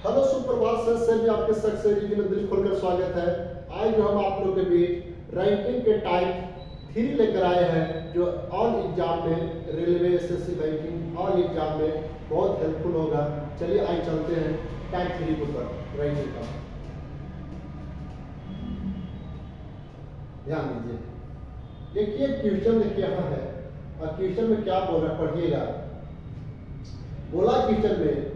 Hello सुप्रभात sir से भी आपके सक्सेस में दिल खोलकर स्वागत है। आज जो हम आप लोगों के बीच रैंकिंग के टाइप 3 लेकर आए हैं जो ऑल एग्जाम में railway SSC banking all exam में बहुत हेल्पफुल होगा। चलिए आज चलते हैं टाइप 3 के ऊपर रैंकिंग का। ध्यान दीजिए, देखिए क्वेश्चन देखिए यहाँ है और क्वेश्चन में क्या बोल रहा है पढ़िएगा। बोला क्वेश्चन में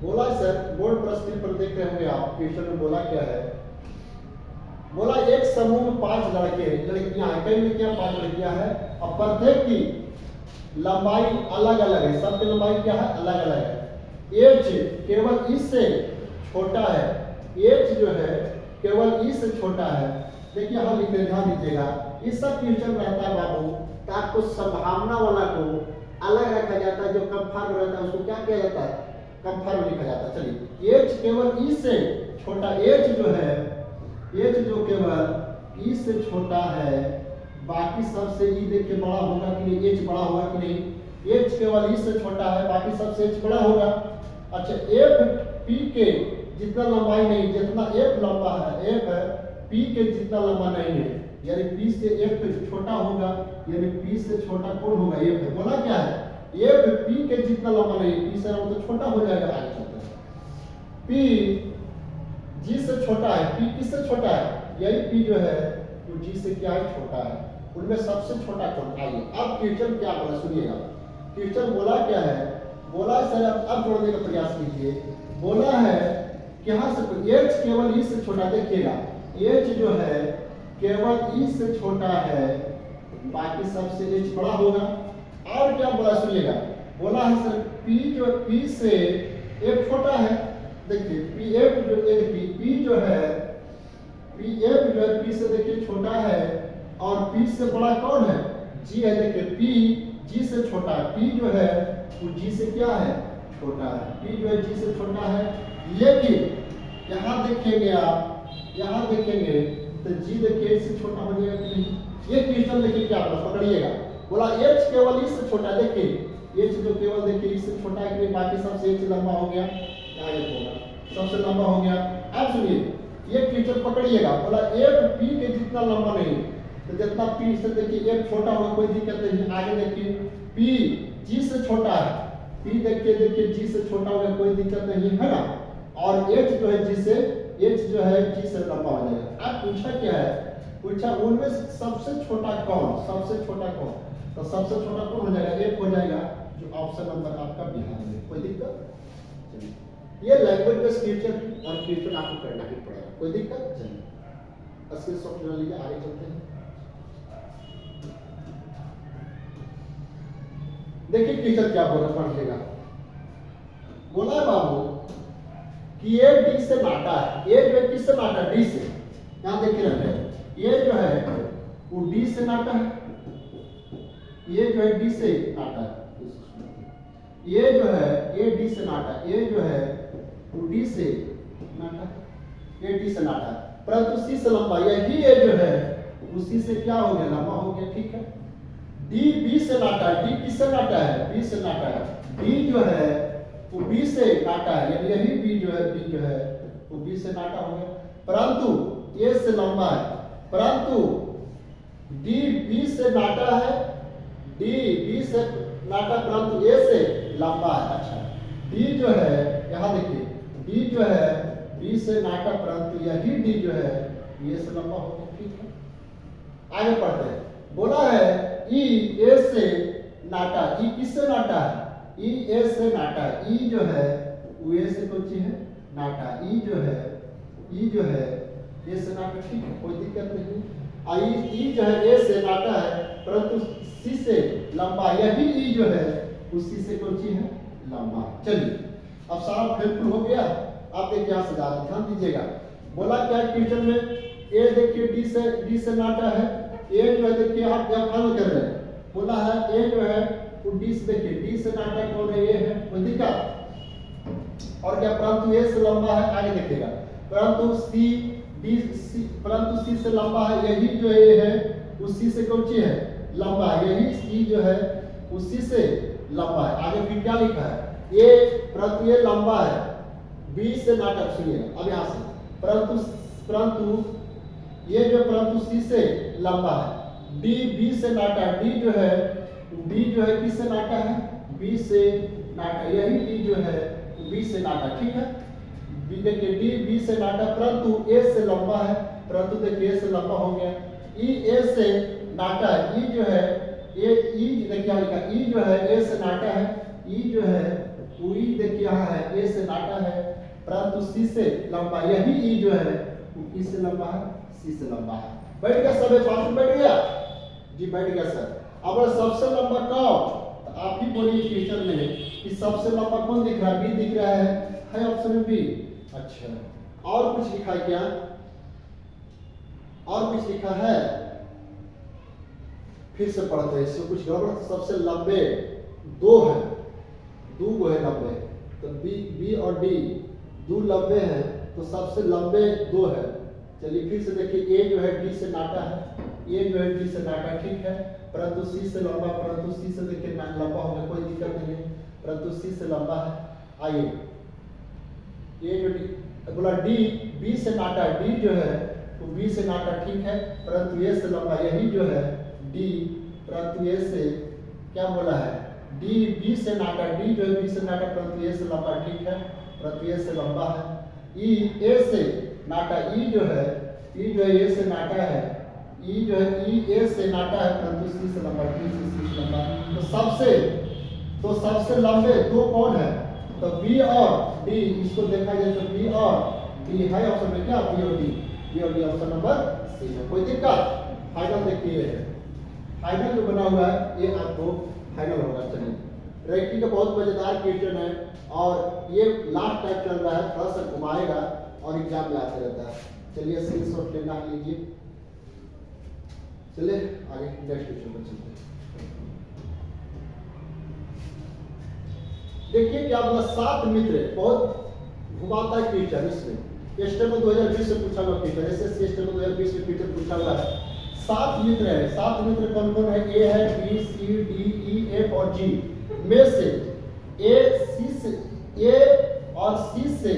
बोला सर बोर्ड प्रश्न पर देख रहे होंगे आप। क्वेश्चन में बोला क्या है, बोला एक समूह में 5 लड़कियां हैं, कई लड़कियां 5 लड़कियां हैं और प्रत्येक की लंबाई अलग अलग है। सबकी लंबाई क्या है, अलग अलग है। एच केवल ई से छोटा है, एच जो है केवल ई से छोटा है। देखिए यहाँ लिख ध्यान दीजिएगा, इस सब क्वेश्चन रहता है बाबू तो आपको संभावना वाला को अलग रखा जाता है, जो कंफर्म रहता है उसको क्या किया जाता है, कंफर्म लिखा जाता है। चलिए एच केवल ई से छोटा, एच जो है एच जो केवल ई से छोटा है, बाकी सबसे ई देखिए बड़ा होगा कि नहीं, एच बड़ा होगा कि नहीं। एच केवल ई से छोटा है, बाकी सबसे एच बड़ा होगा। अच्छा एफ पी के जितना लंबाई नहीं, जितना एफ लंबा है एफ पी के जितना लंबा नहीं है, यानी पी से एफ छोटा होगा, यानी पी से छोटा कौन होगा, एफ है। बोला क्या है, एफ पी के जितना लंबा नहीं, पी से लंबा तो छोटा हो जाएगा। आगे चलते हैं, पी जी से छोटा है, पी किससे छोटा है, यही पी जो है वो जी से क्या है, छोटा है। उनमें सबसे छोटा कौन। आइए अब क्वेश्चन क्या बोला सुनिएगा। क्वेश्चन बोला क्या है, बोला सर अब जोड़ने का प्रयास कीजिए। बोला है कि यहाँ से एच केवल ई से छोटा, देखिएगा एच जो है केवल ई से छोटा है, बाकी सबसे एच बड़ा होगा। और क्या बोला सुनिएगा, बोला है सर पी जो पी से एफ छोटा है। देखिए पी एफ जो पी जो है पी एफ जो है पी से देखिए छोटा है और पी से बड़ा कौन है, जी है। देखिए पी जी से छोटा है, पी जो है वो जी से क्या है, छोटा है। पी जो है जी से छोटा है, लेकिन यहाँ देखेंगे आप, यहाँ देखेंगे तो जी देखिए इससे छोटा हो जाएगा कि नहीं। ये क्वेश्चन देखिए क्या बोला पकड़िएगा। बोला एच केवल ई से छोटा, देखिए एच जो केवल देखिए ई से छोटा है कि नहीं, बाकी सबसे एच लंबा हो गया, सबसे लंबा हो गया। अब सुनिए ये क्वेश्चन पकड़िएगा। बोला एफ पी के जितना लंबा नहीं, तो जितना पी से देखिए एफ छोटा होगा कोई दिक्कत नहीं। आगे देखिए पी जी से छोटा है, पी देखिए जी से छोटा होगा कोई दिक्कत नहीं है ना। और एच जो है जी से एच जो है जी से लंबा हो जाएगा। अब पूछा क्या है, पूछा उनमें सबसे छोटा कौन, सबसे छोटा कौन, तो सबसे छोटा कौन हो जाएगा, एफ हो जाएगा, जो ऑप्शन नंबर आपका बिहार में। कोई दिक्कत, ये लैंग्वेज बेस्ड क्वेश्चन और क्वेश्चन आपको करना ही पड़ेगा, कोई दिक्कत नहीं। स्क्रीनशॉट ले लीजिए, आगे चलते हैं। देखिए क्वेश्चन क्या बोला पढ़िएगा। बोला बाबू कि ये डी से नाटा है, ये जो है किससे नाटा है, डी से। यहाँ देखिए रहे ये जो है वो डी से नाटा है, ये जो है डी से नाटा है, ये जो है ये डी से नाटा है, ये जो है वो डी से नाटा है, ये डी से नाटा है, परंतु सी से लंबा। यही ये जो है उसी से क्या हो गया, लंबा हो गया, ठीक है। डी बी से नाटा है, डी किससे नाटा है, बी से नाटा है। डी जो है वो बी से नाटा है, यानी यही बी जो है, बी जो है वो बी से नाटा हो गया, परंतु ए से लंबा है। परंतु डी बी से नाटा है, डी बी से नाटा परंतु ए से लंबा है। अच्छा डी जो है यहाँ देखिए, डी जो है बी से नाटा परंतु यही डी जो है ए से लंबा हो गया, ठीक है। आगे पढ़ते हैं। बोला है ई ए से नाटा, ई किससे नाटा है, ई ए से नाटा है। ई जो है वो ए से कौन सी है, नाटा। ई जो है ए से नाटा, ठीक है, कोई दिक्कत नहीं। ई जो है ए से नाटा है परंतु सी से लंबा, यही ई जो है उसी से कौन सी है, लंबा। चलिए अब सारा हेल्पफुल हो गया। आप देखिए यहाँ से ध्यान दीजिएगा। बोला क्या क्वेश्चन में, ए देखिए डी से नाटा है, ए जो है देखिए आप क्या फाइनल कर रहे हैं। बोला है ए जो है वो डी से, देखिए डी से नाटा कौन है, ये है, कोई दिक्कत। और क्या परंतु ए से लंबा है, आगे देखिएगा। परंतु परंतु सी से लंबा है, यही जो ए है उसी से कौन सी है, लंबा है। यही सी जो है उसी से लंबा है। आगे फिर क्या लिखा है, ये परंतु ये लंबा है, बी से नाटा, सुनिए अब यहाँ से, परंतु परंतु ये जो परंतु सी से लंबा है। डी बी से नाटा, डी जो है किससे नाटा है, बी से नाटा, यही डी जो है बी से नाटा, ठीक है। बी देखिए डी बी से नाटा, परंतु ए से लंबा है, परंतु देखिए ए से लंबा हो गया। ई ए से नाटा है, ई जो है ए, ई देखिए क्या लिखा, ई जो है ए से नाटा है, ई जो है वो ई देखिए यहाँ है ए से नाटा है, परंतु सी से लंबा, यही ई जो है वो किससे लंबा है, सी से लंबा है। बैठ गया सब, पास बैठ गया जी, बैठ गया सर। अब सबसे लंबा कौन, तो आप ही बोलिए क्वेश्चन में कि सबसे लंबा कौन दिख रहा है, बी दिख रहा है ऑप्शन में बी। अच्छा और कुछ लिखा है क्या, और कुछ लिखा है, फिर से पढ़ते हैं, इससे कुछ गड़बड़। सबसे लंबे दो है, दो है लंबे, तो बी और डी दो लंबे हैं, तो सबसे लंबे दो है। चलिए फिर से देखिए, ए जो है डी से नाटा है, ए जो है डी से नाटा, ठीक है, परंतु सी से लंबा, परंतु सी से देखिए लंबा होगा, कोई दिक्कत नहीं है, परंतु सी से लंबा है। आइए ये जो बोला डी बी से नाटा, डी जो है तो बी से नाटा, ठीक है, परंतु ए से लंबा, यही जो है डी, परंतु ए से क्या बोला है, डी बी से नाटा, डी जो है बी से नाटा, परंतु ए से लंबा, ठीक है, परंतु ए से लंबा है। ई ए से नाटा, ई जो है ए से नाटा है, ई जो है ई ए से नाटा है, परंतु सी से लंबा, डी से सी से लंबा। तो सबसे लंबे दो कौन है, तो बी और डी, इसको देखा जाए तो बी और डी है ऑप्शन में, क्या बी और डी ऑप्शन नंबर सी है। कोई दिक्कत, फाइनल देखिए, फाइनल जो बना हुआ है ये आपको फाइनल होगा। चलिए रेखी का बहुत मजेदार क्वेश्चन है और ये लास्ट टाइम चल रहा है, थोड़ा सा घुमाएगा और एग्जाम में आते रहता है। चलिए स्क्रीनशॉट लेना लीजिए, चलिए आगे नेक्स्ट क्वेश्चन पर चलते हैं। देखिए क्या बोला, 7 मित्र, बहुत घुमाता है क्वेश्चन इसमें, एस्टेमो 2020 से पूछा हुआ क्वेश्चन, एसएससी एस्टेमो 2020 में क्वेश्चन पूछा हुआ है। 7 मित्र है, 7 मित्र कौन कौन है, ए है, B C D E F और जी में से ए और सी से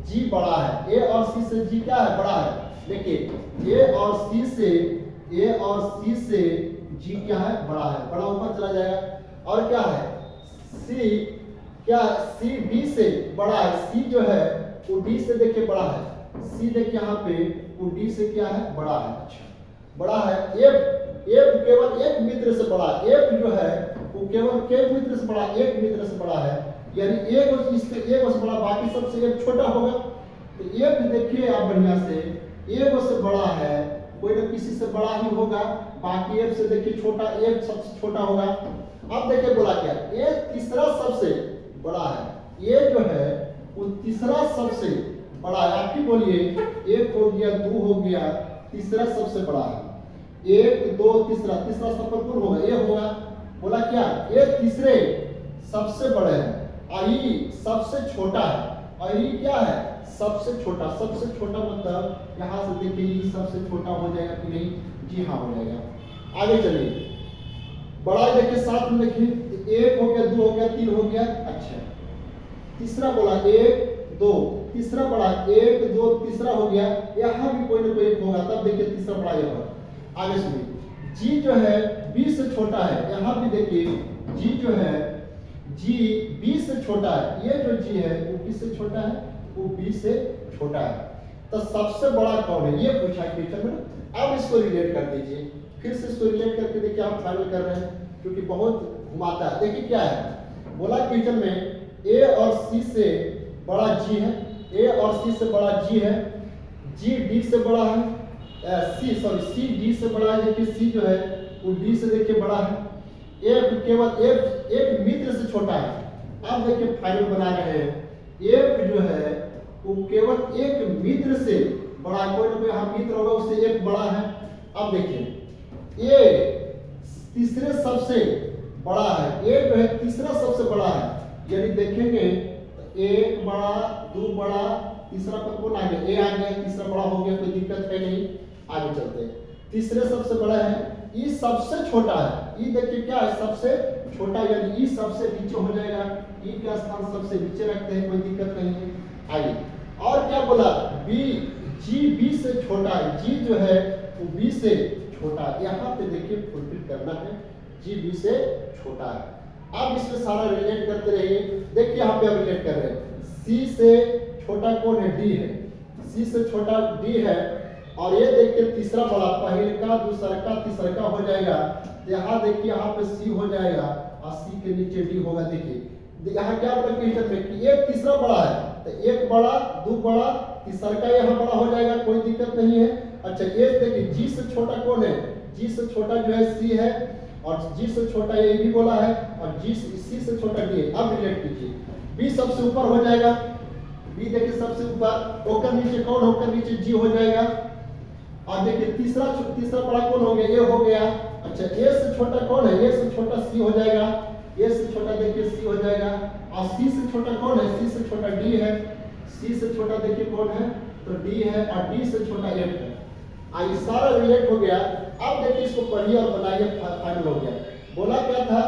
जी बड़ा है, ए और सी से जी क्या है, बड़ा है। देखिए ए और सी से जी क्या है, बड़ा है, बड़ा ऊपर चला जाएगा। और क्या है, सी क्या, सी डी से बड़ा है, सी जो है वो डी से देखिए बड़ा है, सी देखिए यहाँ पे वो डी से क्या है, बड़ा है। अच्छा बड़ा है। एफ केवल एक मित्र से बड़ा है, एफ जो है वो केवल के मित्र से बड़ा, एक मित्र से बड़ा है, यानी एक से बड़ा, बाकी सबसे एक छोटा होगा। तो एफ देखिए आप बढ़िया से, एक से बड़ा है, कोई ना किसी से बड़ा ही होगा, बाकी एफ से देखिए छोटा, एफ सबसे छोटा होगा। अब देखिए बोला क्या, ए तीसरा सबसे बड़ा है, ये जो है वो तीसरा सबसे बड़ा है। आप ही बोलिए, एक हो गया, दो हो गया, तीसरा सबसे बड़ा है, एक दो तीसरा, तीसरा सबसे कौन होगा, ये होगा। बोला क्या, ये तीसरे सबसे बड़े हैं, आई सबसे छोटा है, और ये क्या है, सबसे छोटा। सबसे छोटा मतलब यहाँ से देखिए ये सबसे छोटा हो जाएगा कि नहीं, जी हाँ हो जाएगा। आगे चलिए, बड़ा देखिए 7 में देखिए, एक हो गया, दो हो गया, तीन हो गया। अच्छा तीसरा बोला 1 2, तीसरा बड़ा 1 2, तीसरा हो गया, यहाँ भी कोई ना कोई एक होगा, तब देखिए तीसरा बड़ा यहाँ। आगे सुनिए, जी जो है बी से छोटा है, यहाँ भी देखिए जी जो है जी बी से छोटा है, ये जो जी है वो किससे छोटा है, वो बी से छोटा है। तो सबसे बड़ा कौन है, ये पूछा क्वेश्चन में। अब इसको रिलेट कर दीजिए, फिर से इसको रिलेट करके देखिए आप फाइनल कर रहे हैं, क्योंकि बहुत घुमाता है। देखिए क्या है, बोला क्वेश्चन में ए और सी से बड़ा जी है, ए और सी से बड़ा जी है, जी डी से बड़ा है, सी डी से बड़ा है, देखिए सी जो है वो डी से देखिए बड़ा है, एफ केवल एक मित्र से छोटा है। अब देखिए फाइनल बना रहे हैं, एफ जो है वो केवल एक मित्र से बड़ा है, कोई ना कोई यहाँ मित्र होगा उससे एक बड़ा है। अब देखिए ए तीसरे सबसे बड़ा है, ए जो है तीसरा सबसे बड़ा है, यानी देखेंगे तो एक बड़ा, दो बड़ा, तीसरा पर कौन आ गया, ए आ गया, तीसरा बड़ा हो गया, कोई दिक्कत है नहीं। आगे चलते हैं, तीसरे सबसे बड़ा है, ई सबसे छोटा है, ई देखिए क्या है, सबसे छोटा, यानी ई सबसे नीचे हो जाएगा, ई का स्थान सबसे नीचे रखते हैं, कोई दिक्कत नहीं है। आइए, और क्या बोला, बी जी बी से छोटा है, जी जो है वो बी से छोटा है। यहाँ पे देखिए फुलफिल करना है, जी बी से छोटा है। अब इसमें सारा रिलेट करते रहिए। देखिए यहाँ पे हम रिलेट कर रहे हैं, सी से छोटा कौन है, डी है, सी से छोटा डी है, और ये देखिए तीसरा बड़ा, पहले का दूसरा का तीसरा का हो जाएगा। यहाँ देखिए यहाँ पे सी हो जाएगा और सी के नीचे डी होगा। देखिए यहाँ क्या बोला क्वेश्चन में कि एक तीसरा बड़ा है, तो एक बड़ा, दो बड़ा, तीसरा का यहाँ बड़ा हो जाएगा, कोई दिक्कत नहीं है। अच्छा ये देखिए जी से छोटा कौन है, जी से छोटा जो है सी है, और जी से छोटा ये भी बोला है, और जी सी से छोटा डी है। अब रिलेट कीजिए, बी सबसे ऊपर हो जाएगा, बी देखिए सबसे ऊपर, होकर नीचे कौन, होकर नीचे जी हो जाएगा। और देखिए तीसरा बड़ा कौन हो गया, ये हो गया। अच्छा ए से छोटा कौन है, ए से छोटा सी हो जाएगा, ए से छोटा देखिए सी हो जाएगा। और सी से छोटा कौन है, सी से छोटा डी है, सी से छोटा देखिए कौन है, तो डी है, और डी से छोटा एफ है। ये सारा रिलेट हो गया। अब देखिए इसको पढ़िए और बनाइए, फाइनल हो गया। बोला क्या था,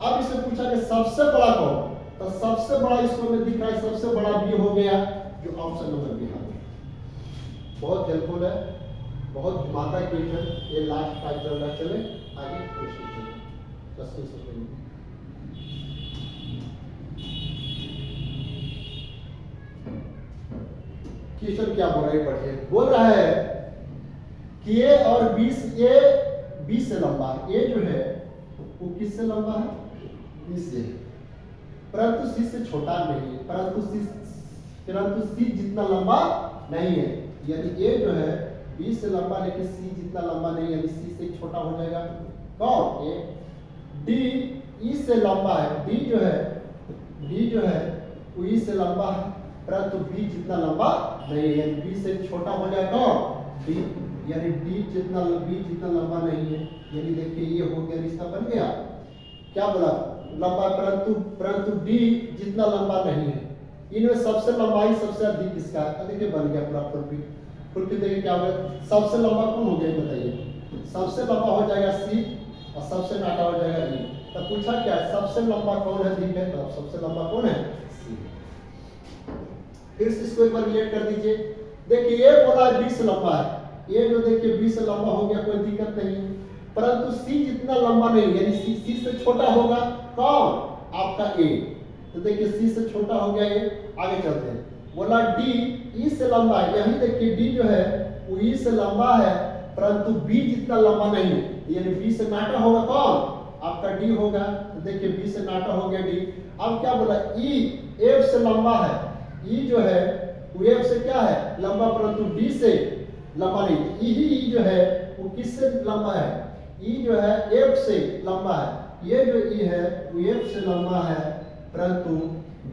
अब इससे पूछा कि सबसे बड़ा कौन, तो सबसे बड़ा इसको में दिख रहा है, सबसे बड़ा बी हो गया, जो ऑप्शन नंबर बी है। बहुत हेल्पफुल है, बहुत घुमाता है क्वेश्चन, ये लास्ट टाइम चल रहा। चले आगे क्वेश्चन, 10 सेकंड। क्वेश्चन क्या बोल रहा है, पढ़िए। बोल रहा है कि ए और बी से लंबा है, ए जो है वो किससे लंबा है, बी से, परंतु सी से छोटा नहीं है, परंतु सी जितना लंबा नहीं है। यानी ए जो है बी से लंबा, लेकिन सी जितना लंबा नहीं है, यानी सी से छोटा हो जाएगा। कौन, ए। डी ई से लंबा है, डी जो है वो ई से लंबा है, परंतु बी जितना लंबा नहीं है, यानी बी से छोटा हो जाएगा। कौन, डी, यानी बी जितना लंबा नहीं है। यानी देखिए ये हो गया, रिश्ता बन गया। क्या बोला, लंबा, परंतु डी जितना लंबा नहीं है। इनमें सबसे लंबाई सबसे अधिक किसका है, देखिए बन गया पूरा फुलफिल। देखिए क्या होगा, सबसे लंबा कौन हो गया बताइए, सबसे लंबा हो जाएगा सी, और सबसे नाटा हो जाएगा ई। तो पूछा क्या, सबसे लंबा कौन है, अधिक है, तो सबसे लंबा कौन है, सी। फिर से इसको एक बार रिलेट कर दीजिए। देखिए ये बोला 20 लंबा है, ये जो देखिए 20 लंबा हो गया, कोई दिक्कत नहीं है, परंतु सी जितना लंबा नहीं, यानी सी से छोटा होगा। कौन, आपका ए। तो देखिए सी से छोटा हो गया ये। आगे चलते हैं। बोला डी ई से लंबा है, यही देखिए डी जो है वो ई से लंबा है, परंतु बी जितना लंबा नहीं है, यानी बी से नाटा होगा। कौन, आपका डी होगा। तो देखिए बी से नाटा हो गया डी। अब क्या बोला, ई एफ से लंबा है, ई जो है वो एफ से क्या है, लंबा, परंतु डी से लंबा नहीं। ई जो है वो किससे लंबा है, ई जो है एफ से लंबा है। ये जो ई है वो एफ से लंबा है, परंतु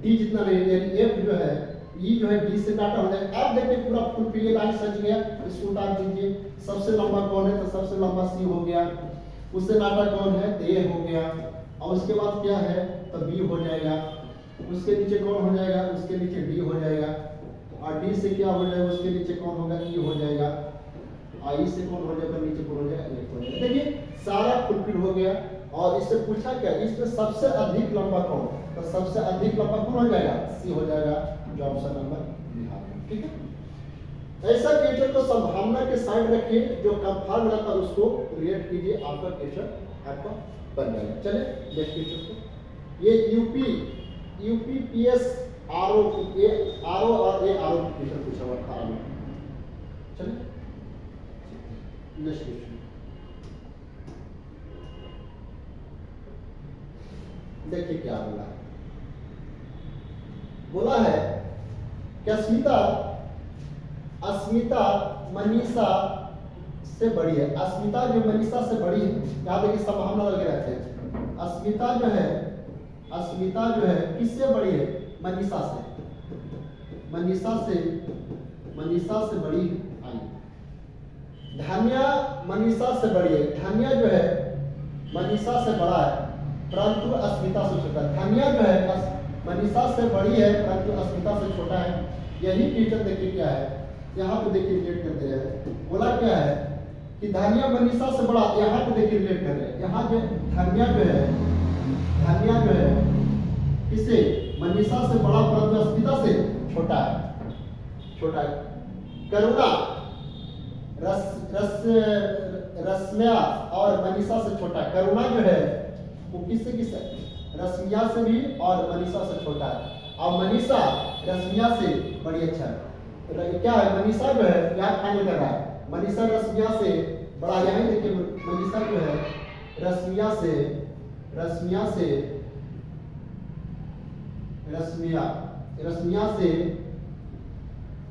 डी जितना नहीं, यानी एफ जो है, ई जो है डी से काटा हो जाए। अब देखिए पूरा फुल लाइन सज गया, इसको उतार दीजिए। सबसे लंबा कौन है, तो सबसे लंबा सी हो गया। उससे नाटा कौन है, तो ए हो गया। और उसके बाद क्या है, तो बी हो जाएगा। उसके नीचे कौन हो जाएगा, उसके नीचे डी हो जाएगा। और डी से क्या हो जाएगा, उसके नीचे कौन होगा, ई हो जाएगा। और ई से कौन हो जाएगा, नीचे कौन हो जाएगा, ए हो जाएगा। देखिए सारा फुलफिल हो गया। और इससे पूछा क्या, इसमें सबसे अधिक लंबा कौन, तो सबसे अधिक लंबा कौन हो जाएगा, सी हो जाएगा, जो ऑप्शन नंबर बिहार में। ठीक है, ऐसा क्वेश्चन को संभावना के साइड रखिए, जो कंफर्म रहता है उसको रिलेट कीजिए, आपका क्वेश्चन आपका बन जाएगा। चलिए नेक्स्ट क्वेश्चन को, ये यूपी पीएस आरओ और ए आरओ क्वेश्चन पूछा हुआ था। चलिए नेक्स्ट क्वेश्चन देखिए क्या बोला है कि अस्मिता मनीषा से बड़ी है। अस्मिता जो मनीषा से बड़ी है, यहाँ देखिए संभावना लगे रहते हैं। अस्मिता जो है किससे बड़ी है, मनीषा से बड़ी है। धन्या मनीषा से बड़ी है, धन्या जो है मनीषा से बड़ा है, परंतु अस्मिता से छोटा है। धन्या जो है मनीषा से बड़ी है, परंतु अस्मिता से छोटा है। यही क्वेश्चन देखिए क्या है, यहाँ पे देखिए रिलेट करते हैं। बोला क्या है कि धन्या मनीषा से बड़ा, यहाँ पे देखिए रिलेट कर रहे हैं। यहाँ जो धन्या जो है किसे, मनीषा से बड़ा परंतु अस्मिता से छोटा है। करुणा रश्मिया और मनीषा से छोटा है। करुणा जो है वो किससे रश्मिया से भी और मनीषा से छोटा है, और मनीषा रश्मिया से बड़ी अच्छा है। क्या है, मनीषा जो है यहाँ फाइनल कर रहा है, मनीषा रश्मिया से बड़ा। यहाँ देखिए मनीषा जो है रश्मिया से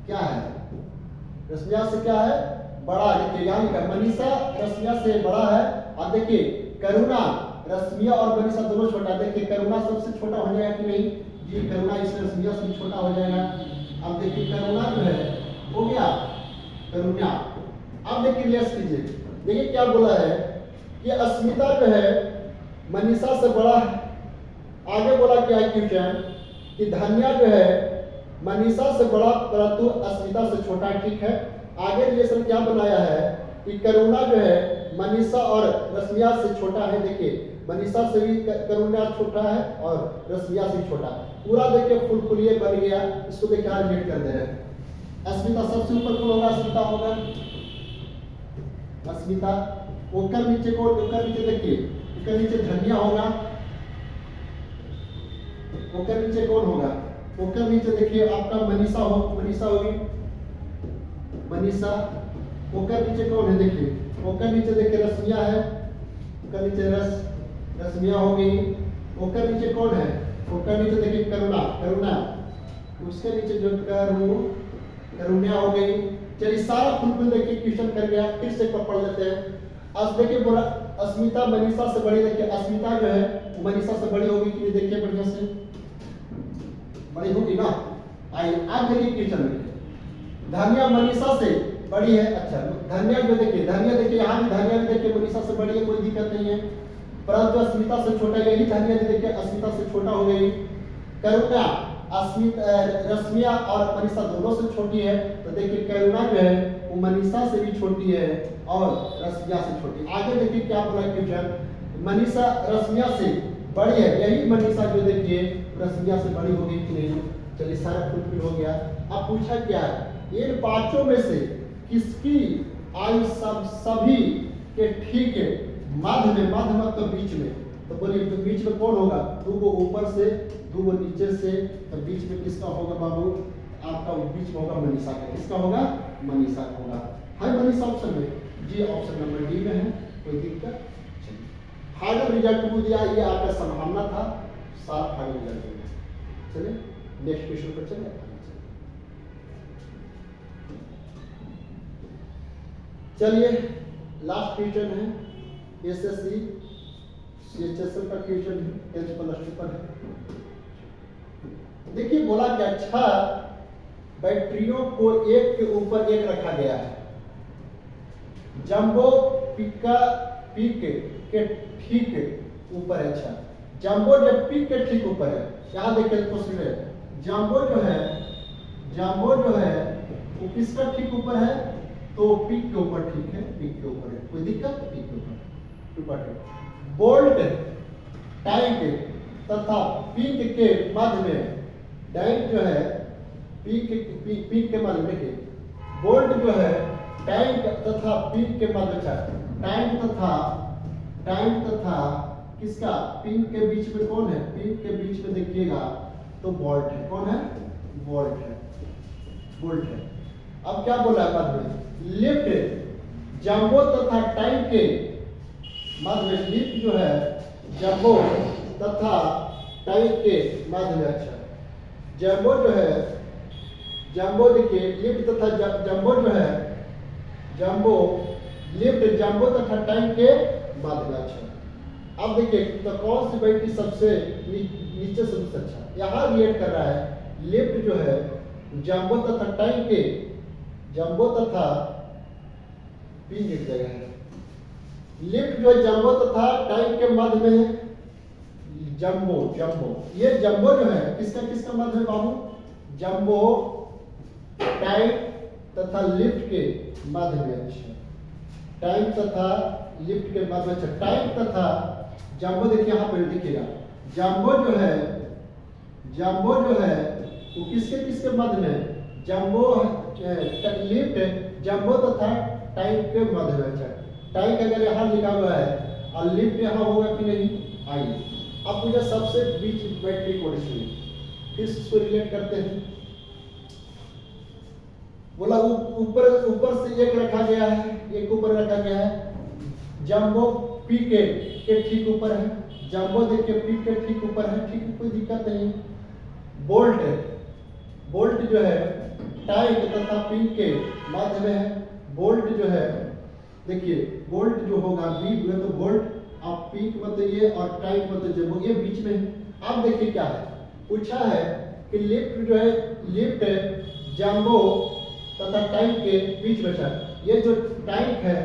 क्या है, रश्मिया से क्या है, बड़ा। देखिए यहाँ लिखा मनीषा रश्मिया से बड़ा है। और देखिए करुणा रश्मिया और मनीषा दोनों छोटा है। देखिए करुणा सबसे छोटा हो जाएगा कि नहीं जी, करुणा इस रश्मिया से छोटा हो जाएगा। अब देखिए करुणा जो है हो गया करुणा। अब देखिए लेस कीजिए, देखिए क्या बोला है कि अस्मिता जो है मनीषा से बड़ा है। आगे बोला क्या है क्वेश्चन कि धन्या जो है मनीषा से बड़ा परंतु अस्मिता से छोटा है, ठीक है। आगे रिलेशन क्या बनाया है कि करुणा जो है मनीषा और रश्मिया से छोटा है। देखिए मनीषा से भी करुणा छोटा है और रश्मिया से भी छोटा है। पूरा देखिए फुलफुलिये बन गया। इसको देखिए आज रेड कर दे रहे हैं। अस्मिता सबसे ऊपर कौन होगा, अस्मिता होगा, अस्मिता। ओकर नीचे कौन, ओकर नीचे देखिए, ओकर नीचे धन्या होगा। ओकर नीचे कौन होगा, ओकर नीचे देखिए आपका मनीषा होगी, मनीषा। ओकर नीचे कौन है, देखिए ओकर नीचे देखिए रश्मिया है, ओकर नीचे रश्मिया हो गई। ओकर नीचे कौन है, ओकर नीचे देखिए करुणा, उसके नीचे जो करुण्या हो गई। चलिए सारा फुलफिल देखिए क्वेश्चन कर गया। फिर से पढ़ लेते हैं। अब देखिए बोला अस्मिता मनीषा से बड़ी। देखिए अस्मिता जो है मनीषा से बड़ी होगी कि देखिए बढ़िया से बड़ी होगी ना। आइए आप देखिए क्वेश्चन में धन्या मनीषा से बड़ी है। अच्छा धन्या जो देखिए, धन्या देखिए यहाँ भी धन्या भी देखिए मनीषा से बड़ी है, कोई दिक्कत नहीं है, परंतु अस्मिता से छोटा है। यही धन्या भी देखिए अस्मिता से छोटा हो गई। करुणा रश्मिया और मनीषा दोनों से छोटी है, तो देखिए करुणा जो है वो मनीषा से भी छोटी है और रश्मिया से छोटी। आगे देखिए क्या बोला क्वेश्चन, मनीषा रश्मिया से बड़ी है। यही मनीषा जो देखिए रश्मिया से बड़ी होगी कि नहीं। चलिए सारा फुलफिल हो गया। अब पूछा क्या है, इन पांचों में से किसकी आयु सभी के ठीक है मध्य में, मध्य मत तो बीच में। तो बोलिए तो बीच में कौन होगा, दो को ऊपर से दो को नीचे से, तो बीच में किसका होगा बाबू, आपका बीच में होगा मनीषा का। किसका होगा, मनीषा का होगा। है मनीषा ऑप्शन में जी, ऑप्शन नंबर डी में है, कोई दिक्कत। चलिए फाइनल रिजल्ट को दिया, ये आपका संभावना था, सारा फाइनल रिजल्ट हो गया। चलिए नेक्स्ट क्वेश्चन पर चलिए। चलिए लास्ट क्वेश्चन है एसएससी सीएचएसएल का क्वेश्चन है, 10th प्लस 2 पर है। देखिए बोला कि अच्छा बैटरियों को एक के ऊपर एक रखा गया है। जंबो पीक के ठीक ऊपर है। अच्छा जंबो जब पीक के ठीक ऊपर है, यहाँ देखिए क्वेश्चन है जंबो जो है वो किसका ठीक ऊपर है, तो पीक के ऊपर, ठीक है पीक के ऊपर है, कोई दिक्कत, पीक के ऊपर है। बोल्ट टैंक तथा पीक के मध्य में, टैंक जो है पीक के मध्य में, देखिए बोल्ट जो है टैंक तथा पीक के मध्य में, टैंक तथा किसका, पीक के बीच में कौन है, पीक के बीच में देखिएगा तो बोल्ट है। कौन है, बोल्ट है। अब क्या बोला बाद में, लिफ्ट जंबो तथा टैंक के मध्य में, लिफ्ट जो है जंबो तथा टैंक के मध्य में। अच्छा जंबो जो है, जंबो देखिए लिफ्ट तथा जंबो जो है, जंबो लिफ्ट जंबो तथा टैंक के मध्य में। अच्छा अब देखिए तो कौन सी बैटरी सबसे नीचे से सबसे अच्छा, यहाँ रिएक्ट कर रहा है। लिफ्ट जो है जंबो तथा टैंक के, जंबो तथा पी लिख जगह है, लिफ्ट जो है जंबो तथा टैंक के मध्य में है। जंबो ये जंबो जो है किसका मध्य है बाबू, जंबो टैंक तथा लिफ्ट के मध्य में। अच्छा टैंक तथा लिफ्ट के मध्य में। अच्छा टैंक तथा जंबो देखिए यहाँ पे देखिएगा, जंबो जो है जंबो जो है वो किसके किसके मध्य में, जंबो लिफ्ट जंबो तथा टाइप के मध्य में है। टाइप अगर यहाँ लिखा हुआ है और लिफ्ट यहाँ होगा कि नहीं, आइए अब मुझे सबसे बीच बैटरी कोड फिर इसको रिलेट करते हैं। बोला ऊपर ऊपर से एक रखा गया है, एक ऊपर रखा गया है, जंबो पी के ठीक ऊपर है, जंबो देखिए पी के ठीक ऊपर है, ठीक कोई दिक्कत नहीं। बोल्ट बोल्ट जो है टाइप तथा पिन के मध्य में है। बोल्ट जो है देखिए बोल्ट जो होगा बी में तो बोल्ट, अब पीक मतलब ये और टाइप मतलब जंबो ये बीच में है। अब देखिए क्या है, पूछा है कि लिफ्ट जो है लिफ्ट जंबो तथा टाइप के बीच में है। ये जो टाइप है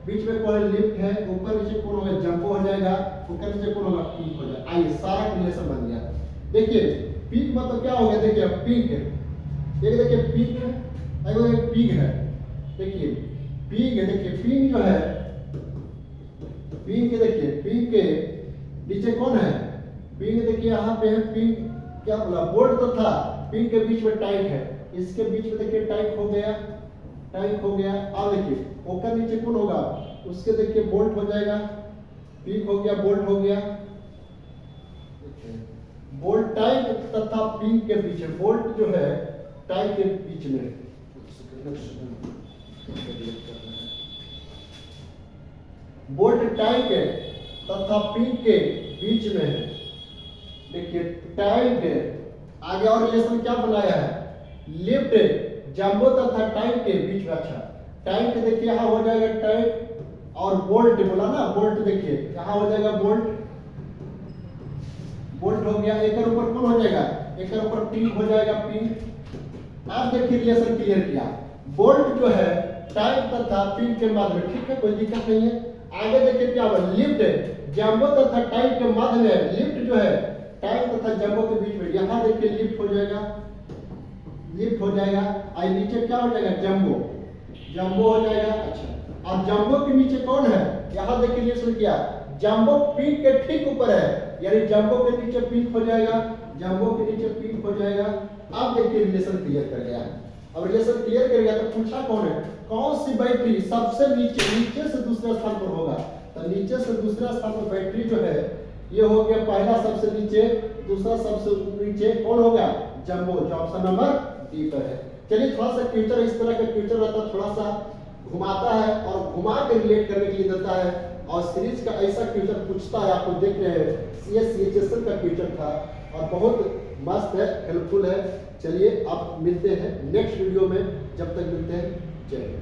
बीच में कौन लिफ्ट है, ऊपर नीचे कौन होगा, जंबो हो जाएगा, ऊपर नीचे कौन होगा, पीक हो जाएगा। आइए सारा रिलेशन बन गया। देखिए पीक मतलब क्या हो गया, देखिए पीक एक देखिए पीक है, एक पीक है। देखिए पीक है, देखिए पीक जो है पीक के देखिए पीक के नीचे कौन है, पीक देखिए यहाँ पे है पीक, क्या बोला बोल्ट तो था, पीक के बीच में टाइप है, इसके बीच में देखिए टाइप हो गया, टाइप हो गया। अब देखिए ओकर नीचे कौन होगा, उसके देखिए बोल्ट हो जाएगा, पीक हो गया बोल्ट हो गया। बोल्ट टाइप तथा पीक के बीच में, बोल्ट जो है टाइप के बीच में, बोल्ट टाइप के तथा पीक के बीच में है। देखिए टाइप के आगे और रिलेशन क्या बनाया है, लिफ्ट जंबो तथा टाइप के बीच में। अच्छा टाइप के देखिए यहाँ हो जाएगा टाइप और बोल्ट बोला ना, बोल्ट देखिए यहाँ हो जाएगा बोल्ट, बोल्ट हो गया। एक ऊपर कौन हो जाएगा, एक ऊपर पीक हो जाएगा पीक। आप देखिए रिलेशन क्लियर किया, बोल्ट जो है टाइप तथा पीक के मध्य में, ठीक है कोई दिक्कत नहीं है। आगे देखिए क्या हुआ, लिफ्ट जंबो तथा टाइप के मध्य में, लिफ्ट जो है टाइप तथा जंबो के बीच में, यहाँ देखिए लिफ्ट हो जाएगा, लिफ्ट हो जाएगा। और नीचे क्या हो जाएगा, जंबो, जंबो हो जाएगा। अच्छा और जंबो के नीचे कौन है, यहाँ देखिए रिलेशन किया, जंबो पीक के ठीक ऊपर है, यानी जंबो के नीचे पीक हो जाएगा, जंबो के नीचे पीक हो जाएगा। अब देखिए रिलेशन क्लियर कर गया। अब रिलेशन क्लियर कर गया तो पूछा कौन है, कौन सी बैटरी सबसे नीचे, नीचे से दूसरे स्थान पर होगा। तो नीचे से दूसरा स्थान पर बैटरी जो है ये हो गया पहला सबसे नीचे, दूसरा सबसे नीचे कौन होगा, जंबो, जो ऑप्शन नंबर डी पर है। चलिए थोड़ा सा फ्यूचर, इस तरह का फ्यूचर रहता थोड़ा सा घुमाता है और घुमा के रिलेट करने के लिए देता है, और सीरीज का ऐसा फ्यूचर पूछता है, आपको देख रहे हैं CHSL का फ्यूचर था और बहुत मस्त है, हेल्पफुल है। चलिए अब मिलते हैं नेक्स्ट वीडियो में, जब तक मिलते हैं, जय हिंद।